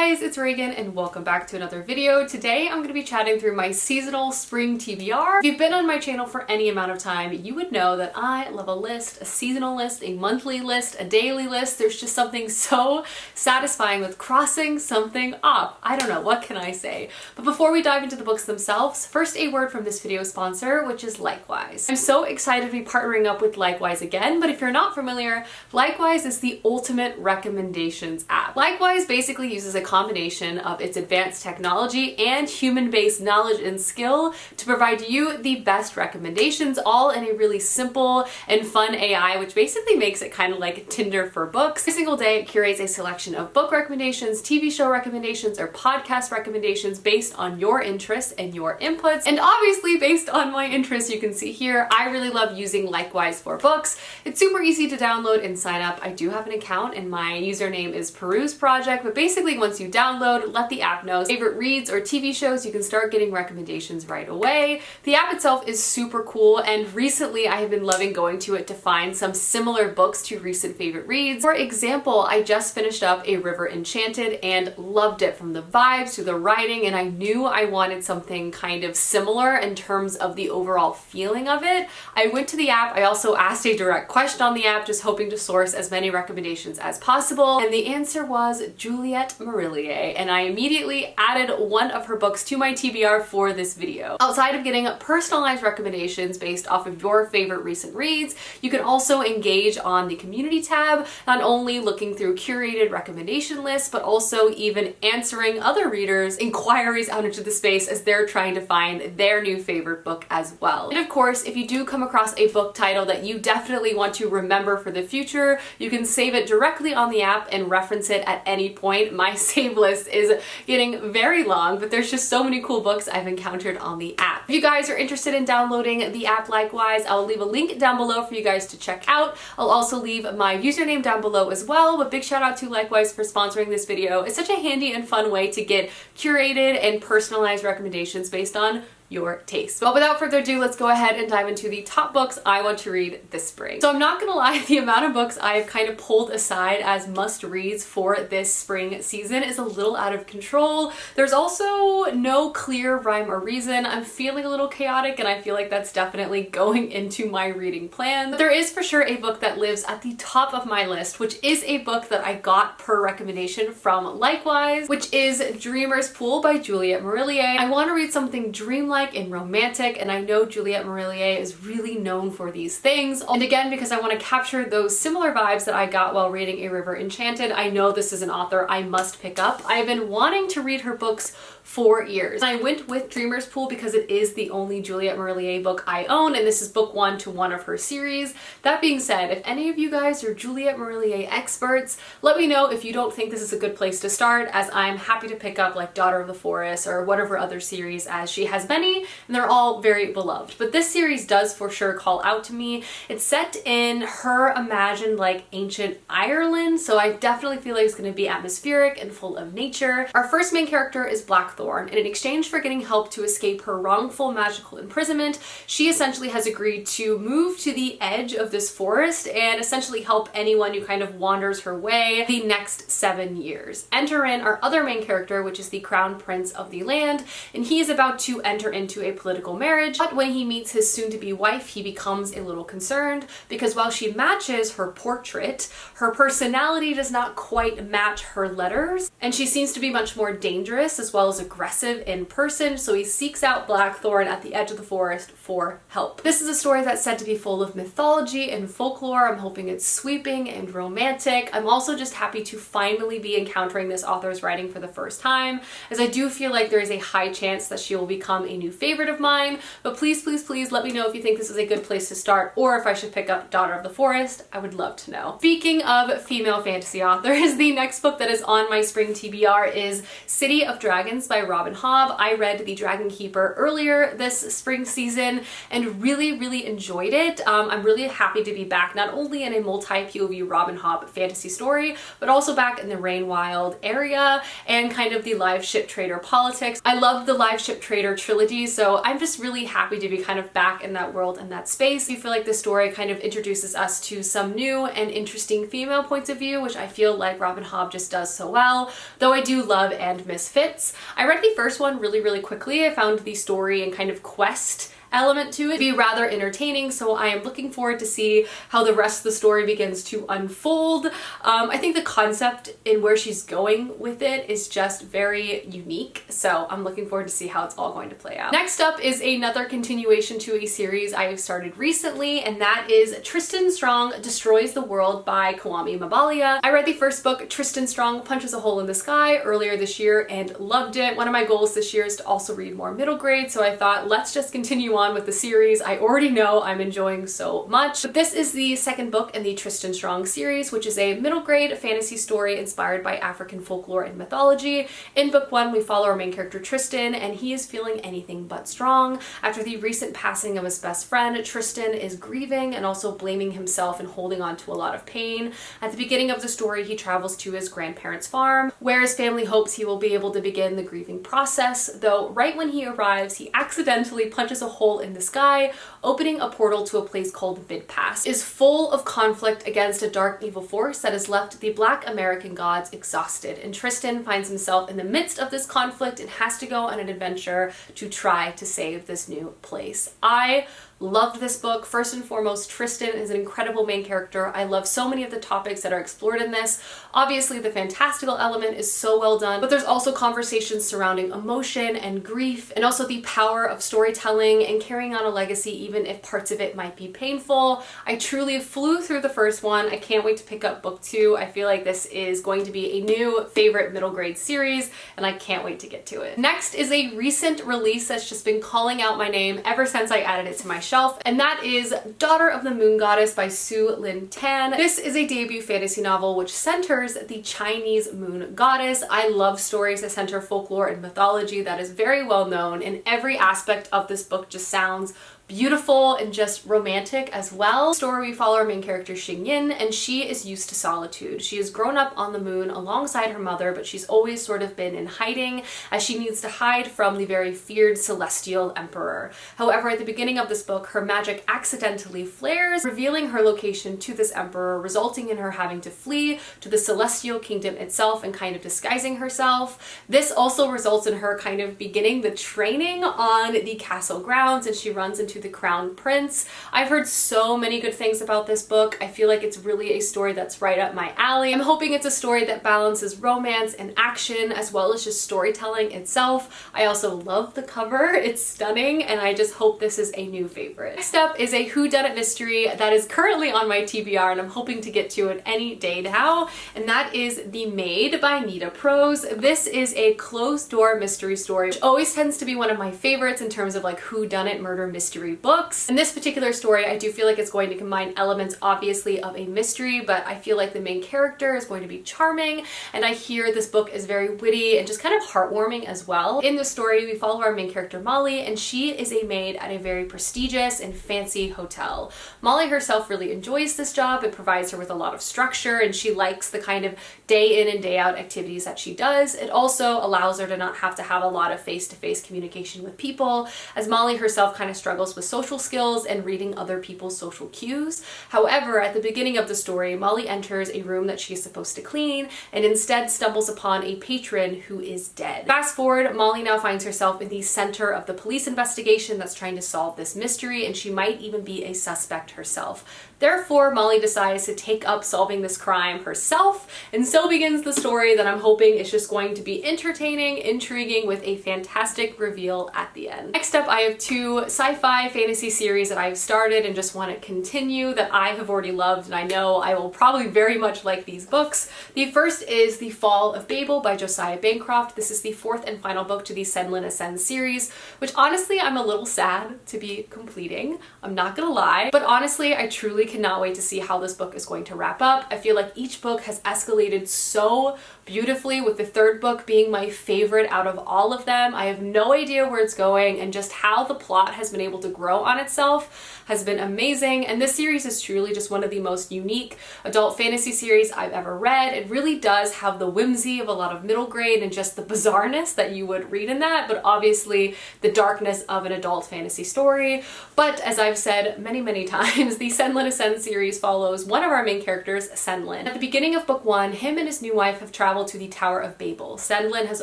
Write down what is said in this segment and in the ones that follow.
guys, it's Reagan and welcome back to another video. Today I'm going to be chatting through my seasonal spring TBR. If you've been on my channel for any amount of time, you would know that I love a list, a seasonal list, a monthly list, a daily list. There's just something so satisfying with crossing something off. I don't know, what can I say? But before we dive into the books themselves, first a word from this video sponsor, which is Likewise. I'm so excited to be partnering up with Likewise again, but if you're not familiar, Likewise is the ultimate recommendations app. Likewise basically uses a combination of its advanced technology and human-based knowledge and skill to provide you the best recommendations, all in a really simple and fun AI, which basically makes it kind of like Tinder for books. Every single day it curates a selection of book recommendations, TV show recommendations, or podcast recommendations based on your interests and your inputs. And obviously based on my interests, you can see here, I really love using Likewise for books. It's super easy to download and sign up. I do have an account and my username is Peruse Project, but basically once you download, let the app know favorite reads or TV shows, you can start getting recommendations right away. The app itself is super cool, and recently I have been loving going to it to find some similar books to recent favorite reads. For example, I just finished up A River Enchanted and loved it, from the vibes to the writing, and I knew I wanted something kind of similar in terms of the overall feeling of it. I went to the app, I also asked a direct question on the app, just hoping to source as many recommendations as possible, and the answer was Juliette Morellier, and I immediately added one of her books to my TBR for this video. Outside of getting personalized recommendations based off of your favorite recent reads, you can also engage on the community tab, not only looking through curated recommendation lists, but also even answering other readers' inquiries out into the space as they're trying to find their new favorite book as well. And of course, if you do come across a book title that you definitely want to remember for the future, you can save it directly on the app and reference it at any point. My save list is getting very long, but there's just so many cool books I've encountered on the app. If you guys are interested in downloading the app Likewise, I'll leave a link down below for you guys to check out. I'll also leave my username down below as well, but big shout out to Likewise for sponsoring this video. It's such a handy and fun way to get curated and personalized recommendations based on your taste. But without further ado, let's go ahead and dive into the top books I want to read this spring. So I'm not gonna lie, the amount of books I've kind of pulled aside as must-reads for this spring season is a little out of control. There's also no clear rhyme or reason. I'm feeling a little chaotic, and I feel like that's definitely going into my reading plan. But there is for sure a book that lives at the top of my list, which is a book that I got per recommendation from Likewise, which is Dreamer's Pool by Juliette Morellier. I want to read something dreamlike and romantic, and I know Juliette Morellier is really known for these things. And again, because I want to capture those similar vibes that I got while reading A River Enchanted, I know this is an author I must pick up. I've been wanting to read her books for years. I went with Dreamer's Pool because it is the only Juliette Morellier book I own, and this is book one to one of her series. That being said, if any of you guys are Juliette Morellier experts, let me know if you don't think this is a good place to start, as I'm happy to pick up like Daughter of the Forest or whatever other series, as she has many and they're all very beloved. But this series does for sure call out to me. It's set in her imagined like ancient Ireland, so I definitely feel like it's going to be atmospheric and full of nature. Our first main character is Blackthorn, and in exchange for getting help to escape her wrongful magical imprisonment, she essentially has agreed to move to the edge of this forest and essentially help anyone who kind of wanders her way the next 7 years. Enter in our other main character, which is the Crown Prince of the land, and he is about to enter into a political marriage, but when he meets his soon-to-be wife, he becomes a little concerned because while she matches her portrait, her personality does not quite match her letters, and she seems to be much more dangerous as well as aggressive in person, so he seeks out Blackthorn at the edge of the forest for help. This is a story that's said to be full of mythology and folklore. I'm hoping it's sweeping and romantic. I'm also just happy to finally be encountering this author's writing for the first time, as I do feel like there is a high chance that she will become a new favorite of mine. But please, please, please let me know if you think this is a good place to start, or if I should pick up Daughter of the Forest. I would love to know. Speaking of female fantasy authors, the next book that is on my spring TBR is City of Dragons by Robin Hobb. I read The Dragon Keeper earlier this spring season and really enjoyed it. I'm really happy to be back not only in a multi-POV Robin Hobb fantasy story, but also back in the Rainwild area and kind of the live ship trader politics. I love the live ship trader trilogy mythology, so I'm just really happy to be kind of back in that world and that space. I feel like this story kind of introduces us to some new and interesting female points of view, which I feel like Robin Hobb just does so well, though I do love and miss Fitz. I read the first one really quickly. I found the story and kind of quest element to it to be rather entertaining, so I am looking forward to see how the rest of the story begins to unfold. I think the concept and where she's going with it is just very unique, so I'm looking forward to see how it's all going to play out. Next up is another continuation to a series I have started recently, and that is Tristan Strong Destroys the World by Kawami Mabalia. I read the first book, Tristan Strong Punches a Hole in the Sky, earlier this year and loved it. One of my goals this year is to also read more middle grade, so I thought let's just continue on with the series I already know I'm enjoying so much. But this is the second book in the Tristan Strong series, which is a middle grade fantasy story inspired by African folklore and mythology. In book one, we follow our main character Tristan, and he is feeling anything but strong. After the recent passing of his best friend, Tristan is grieving and also blaming himself and holding on to a lot of pain. At the beginning of the story, he travels to his grandparents' farm, where his family hopes he will be able to begin the grieving process, though right when he arrives, he accidentally punches a hole in the sky, opening a portal to a place called Midpass. Is full of conflict against a dark evil force that has left the Black American gods exhausted, and Tristan finds himself in the midst of this conflict and has to go on an adventure to try to save this new place. I loved this book. First and foremost, Tristan is an incredible main character. I love so many of the topics that are explored in this. Obviously, the fantastical element is so well done, but there's also conversations surrounding emotion and grief, and also the power of storytelling and carrying on a legacy even if parts of it might be painful. I truly flew through the first one. I can't wait to pick up book two. I feel like this is going to be a new favorite middle grade series, and I can't wait to get to it. Next is a recent release that's just been calling out my name ever since I added it to my shelf, and that is Daughter of the Moon Goddess by Su Lin Tan. This is a debut fantasy novel which centers the Chinese moon goddess. I love stories that center folklore and mythology. That is very well known, and every aspect of this book just sounds beautiful and just romantic as well. In the story, we follow our main character Xing Yin, and she is used to solitude. She has grown up on the moon alongside her mother, but she's always sort of been in hiding as she needs to hide from the very feared celestial emperor. However, at the beginning of this book, her magic accidentally flares, revealing her location to this emperor, resulting in her having to flee to the celestial kingdom itself and kind of disguising herself. This also results in her kind of beginning the training on the castle grounds, and she runs into the Crown Prince. I've heard so many good things about this book. I feel like it's really a story that's right up my alley. I'm hoping it's a story that balances romance and action as well as just storytelling itself. I also love the cover. It's stunning, and I just hope this is a new favorite. Next up is a whodunit mystery that is currently on my TBR, and I'm hoping to get to it any day now, and that is The Maid by Nita Prose. This is a closed-door mystery story, which always tends to be one of my favorites in terms of like whodunit murder mystery books. In this particular story, I do feel like it's going to combine elements obviously of a mystery, but I feel like the main character is going to be charming, and I hear this book is very witty and just kind of heartwarming as well. In the story, we follow our main character Molly, and she is a maid at a very prestigious and fancy hotel. Molly herself really enjoys this job. It provides her with a lot of structure, and she likes the kind of day in and day out activities that she does. It also allows her to not have to have a lot of face-to-face communication with people, as Molly herself kind of struggles with social skills and reading other people's social cues. However, at the beginning of the story, Molly enters a room that she is supposed to clean and instead stumbles upon a patron who is dead. Fast forward, Molly now finds herself in the center of the police investigation that's trying to solve this mystery, and she might even be a suspect herself. Therefore, Molly decides to take up solving this crime herself, and so begins the story that I'm hoping is just going to be entertaining, intriguing, with a fantastic reveal at the end. Next up, I have two sci-fi fantasy series that I've started and just want to continue that I have already loved, and I know I will probably very much like these books. The first is The Fall of Babel by Josiah Bancroft. This is the fourth and final book to the Senlin Ascends series, which honestly I'm a little sad to be completing. I'm not gonna lie, but honestly I truly cannot wait to see how this book is going to wrap up. I feel like each book has escalated so beautifully, with the third book being my favorite out of all of them. I have no idea where it's going, and just how the plot has been able to grow on itself has been amazing. And this series is truly just one of the most unique adult fantasy series I've ever read. It really does have the whimsy of a lot of middle grade and just the bizarreness that you would read in that, but obviously the darkness of an adult fantasy story. But as I've said many, many times, the Senlin Ascend series follows one of our main characters, Senlin. At the beginning of book 1, him and his new wife have traveled to the Tower of Babel. Senlin has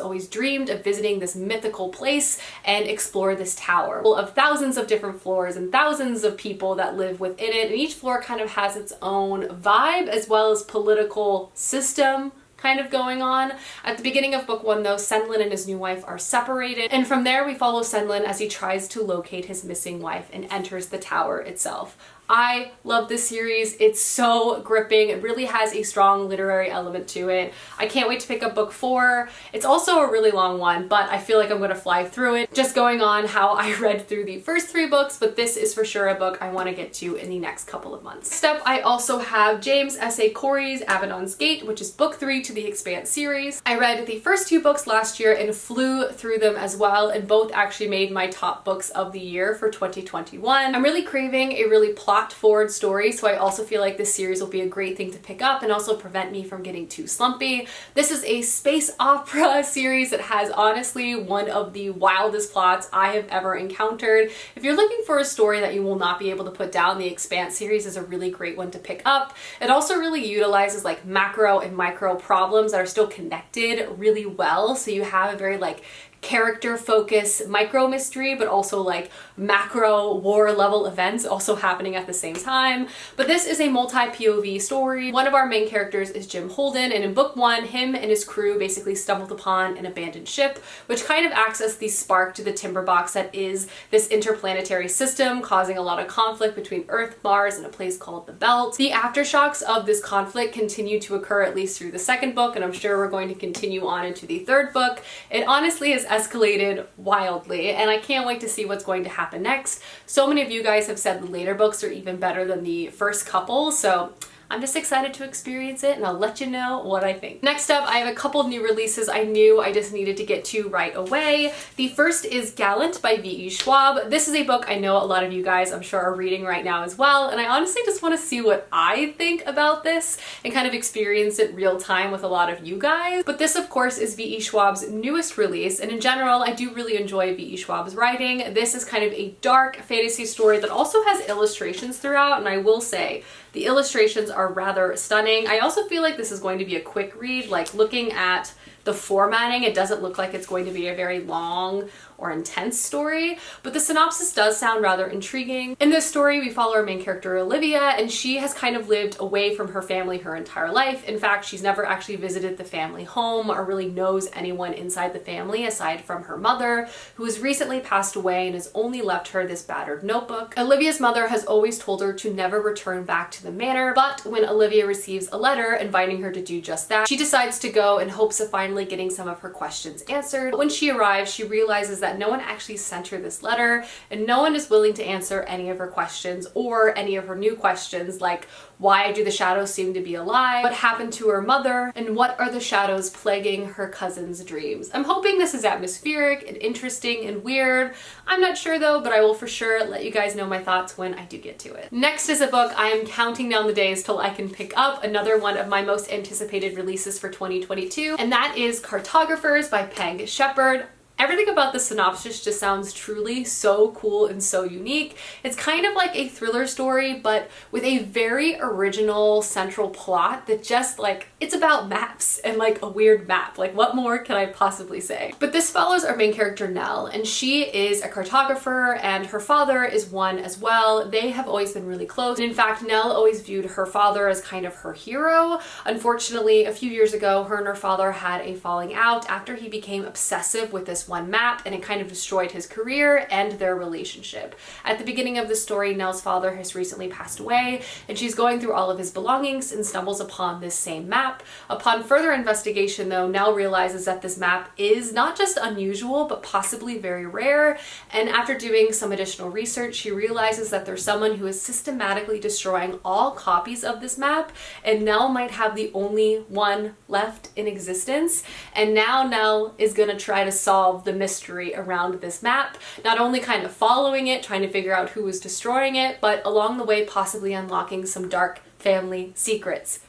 always dreamed of visiting this mythical place and explore this tower, full of thousands of different floors and thousands of people that live within it, and each floor kind of has its own vibe as well as political system kind of going on. At the beginning of book 1 though, Senlin and his new wife are separated, and from there we follow Senlin as he tries to locate his missing wife and enters the tower itself. I love this series. It's so gripping. It really has a strong literary element to it. I can't wait to pick up book 4. It's also a really long one, but I feel like I'm gonna fly through it, just going on how I read through the first 3 books, but this is for sure a book I want to get to in the next couple of months. Next up, I also have James S.A. Corey's Abaddon's Gate, which is book 3 to the Expanse series. I read the first 2 books last year and flew through them as well, and both actually made my top books of the year for 2021. I'm really craving a really plot-forward story, so I also feel like this series will be a great thing to pick up and also prevent me from getting too slumpy. This is a space opera series that has honestly one of the wildest plots I have ever encountered. If you're looking for a story that you will not be able to put down, the Expanse series is a really great one to pick up. It also really utilizes like macro and micro problems that are still connected really well, so you have a very like character focus micro mystery, but also like macro war level events also happening at the same time. But this is a multi-POV story. One of our main characters is Jim Holden, and in book 1, him and his crew basically stumbled upon an abandoned ship, which kind of acts as the spark to the tinderbox that is this interplanetary system, causing a lot of conflict between Earth, Mars, and a place called the Belt. The aftershocks of this conflict continue to occur at least through the second book, and I'm sure we're going to continue on into the third book. It honestly is escalated wildly, and I can't wait to see what's going to happen next. So many of you guys have said the later books are even better than the first couple, so I'm just excited to experience it, and I'll let you know what I think. Next up, I have a couple new releases I knew I just needed to get to right away. The first is Gallant by Ve Schwab. This is a book I know a lot of you guys, I'm sure, are reading right now as well, and I honestly just want to see what I think about this and kind of experience it real time with a lot of you guys. But this, of course, is Ve Schwab's newest release, and in general, I do really enjoy Ve Schwab's writing. This is kind of a dark fantasy story that also has illustrations throughout, and I will say, the illustrations are rather stunning. I also feel like this is going to be a quick read. Like, looking at the formatting, it doesn't look like it's going to be a very long or intense story, but the synopsis does sound rather intriguing. In this story, we follow our main character, Olivia, and she has kind of lived away from her family her entire life. In fact, she's never actually visited the family home or really knows anyone inside the family aside from her mother, who has recently passed away and has only left her this battered notebook. Olivia's mother has always told her to never return back to the manor, but when Olivia receives a letter inviting her to do just that, she decides to go in hopes of finally getting some of her questions answered. When she arrives, she realizes that no one actually sent her this letter, and no one is willing to answer any of her questions or any of her new questions, like why do the shadows seem to be alive, what happened to her mother, and what are the shadows plaguing her cousin's dreams. I'm hoping this is atmospheric and interesting and weird. I'm not sure though, but I will for sure let you guys know my thoughts when I do get to it. Next is a book I am counting down the days till I can pick up, another one of my most anticipated releases for 2022, and that is Cartographers by Ve Schwab. Everything about the synopsis just sounds truly so cool and so unique. It's kind of like a thriller story, but with a very original central plot that just like, it's about maps and like a weird map. Like, what more can I possibly say? But this follows our main character, Nell, and she is a cartographer and her father is one as well. They have always been really close. And in fact, Nell always viewed her father as kind of her hero. Unfortunately, a few years ago, her and her father had a falling out after he became obsessive with this this one map, and it kind of destroyed his career and their relationship. At the beginning of the story, Nell's father has recently passed away, and she's going through all of his belongings and stumbles upon this same map. Upon further investigation though, Nell realizes that this map is not just unusual, but possibly very rare, and after doing some additional research, she realizes that there's someone who is systematically destroying all copies of this map, and Nell might have the only one left in existence. And now Nell is gonna try to solve the mystery around this map, not only kind of following it, trying to figure out who was destroying it, but along the way possibly unlocking some dark family secrets.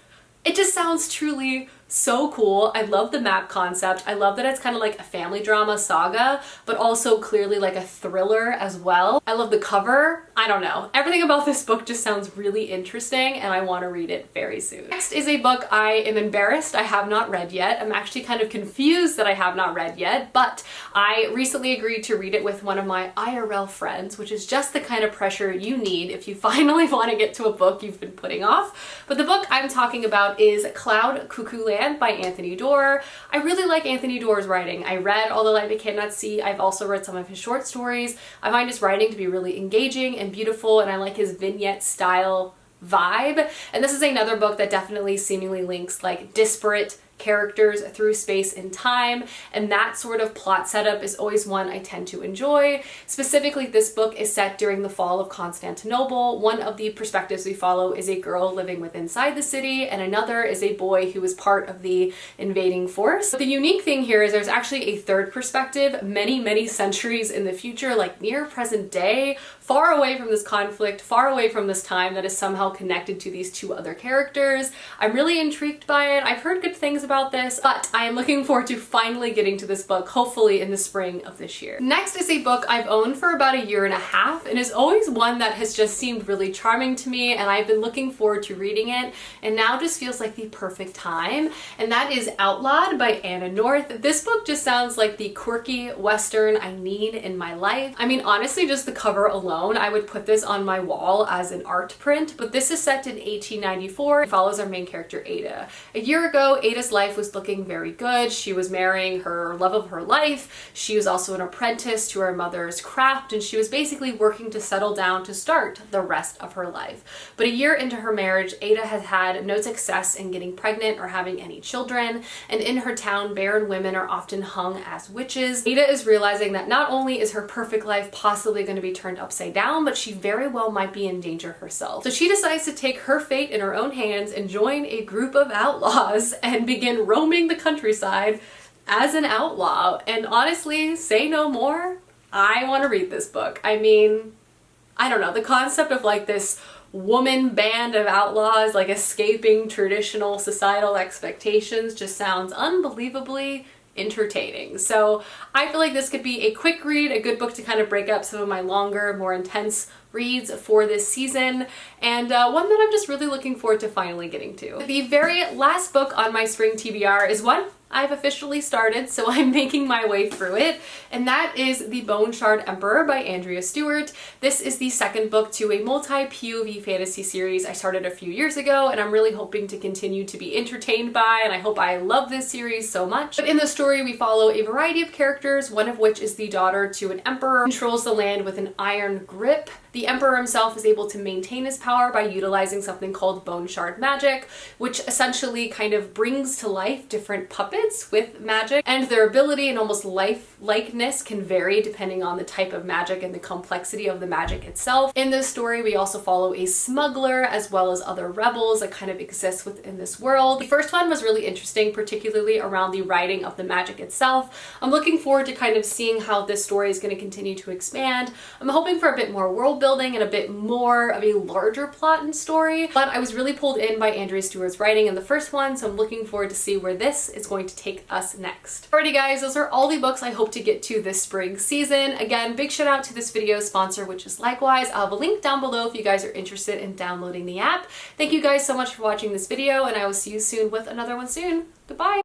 It just sounds truly so cool. I love the map concept. I love that it's kind of like a family drama saga, but also clearly like a thriller as well. I love the cover. I don't know. Everything about this book just sounds really interesting, and I want to read it very soon. Next is a book I am embarrassed I have not read yet. I'm actually kind of confused that I have not read yet, but I recently agreed to read it with one of my IRL friends, which is just the kind of pressure you need if you finally want to get to a book you've been putting off. But the book I'm talking about is Cloud Cuckoo Land by Anthony Doerr. I really like Anthony Doerr's writing. I read All the Light We Cannot See. I've also read some of his short stories. I find his writing to be really engaging and beautiful, and I like his vignette style vibe. And this is another book that definitely seemingly links like disparate characters through space and time, and that sort of plot setup is always one I tend to enjoy. Specifically, this book is set during the fall of Constantinople. One of the perspectives we follow is a girl living within inside the city, and another is a boy who was part of the invading force. But the unique thing here is there's actually a third perspective many centuries in the future, like near present day, far away from this conflict, far away from this time, that is somehow connected to these two other characters. I'm really intrigued by it. I've heard good things about this, but I am looking forward to finally getting to this book, hopefully in the spring of this year. Next is a book I've owned for about a year and a half, and is always one that has just seemed really charming to me, and I've been looking forward to reading it, and now just feels like the perfect time, and that is Outlawed by Anna North. This book just sounds like the quirky Western I need in my life. I mean, honestly, just the cover alone, I would put this on my wall as an art print, but this is set in 1894. It follows our main character, Ada. A year ago, Ada's life was looking very good. She was marrying her love of her life. She was also an apprentice to her mother's craft, and she was basically working to settle down to start the rest of her life. But a year into her marriage, Ada has had no success in getting pregnant or having any children, and in her town, barren women are often hung as witches. Ada is realizing that not only is her perfect life possibly going to be turned upside down, but she very well might be in danger herself. So she decides to take her fate in her own hands and join a group of outlaws and begin roaming the countryside as an outlaw. And honestly, say no more, I want to read this book. I mean, I don't know, the concept of like this woman band of outlaws like escaping traditional societal expectations just sounds unbelievably entertaining. So I feel like this could be a quick read, a good book to kind of break up some of my longer, more intense reads for this season, and one that I'm just really looking forward to finally getting to. The very last book on my spring TBR is one I've officially started, so I'm making my way through it, and that is The Bone Shard Emperor by Andrea Stewart. This is the second book to a multi-POV fantasy series I started a few years ago, and I'm really hoping to continue to be entertained by, and I hope I love this series so much. But in the story, we follow a variety of characters, one of which is the daughter to an emperor who controls the land with an iron grip. The emperor himself is able to maintain his power by utilizing something called bone shard magic, which essentially kind of brings to life different puppets with magic, and their ability and almost life-likeness can vary depending on the type of magic and the complexity of the magic itself. In this story, we also follow a smuggler as well as other rebels that kind of exist within this world. The first one was really interesting, particularly around the writing of the magic itself. I'm looking forward to kind of seeing how this story is going to continue to expand. I'm hoping for a bit more world building and a bit more of a larger plot and story, but I was really pulled in by Andrea Stewart's writing in the first one, so I'm looking forward to see where this is going to take us next. Alrighty guys, those are all the books I hope to get to this spring season. Again, big shout out to this video's sponsor, which is Likewise. I'll have a link down below if you guys are interested in downloading the app. Thank you guys so much for watching this video, and I will see you soon with another one soon. Goodbye!